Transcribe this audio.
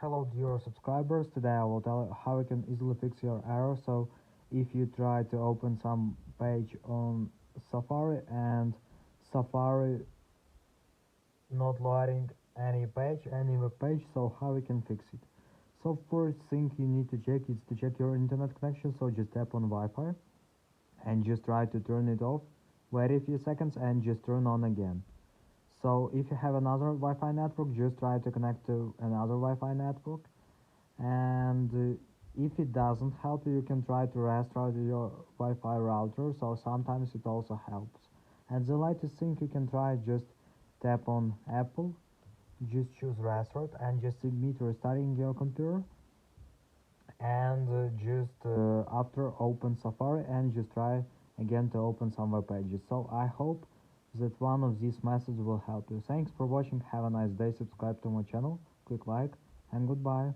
Hello dear subscribers, today I will tell you how you can easily fix your error. So if you try to open some page on Safari and Safari not loading any web page, so how we can fix it? So first thing you need to check is to check your internet connection. So just tap on Wi-Fi and just try to turn it off, wait a few seconds and just turn on again. So if you have another Wi-Fi network, just try to connect to another Wi-Fi network, and if it doesn't help you, you can try to restart your Wi-Fi router, so sometimes it also helps. And the latest thing you can try, just tap on Apple, just choose restart and just submit restarting your computer, and just after open Safari and just try again to open some web pages. So I hope that one of these methods will help you. Thanks for watching, have a nice day, subscribe to my channel, click like, and goodbye.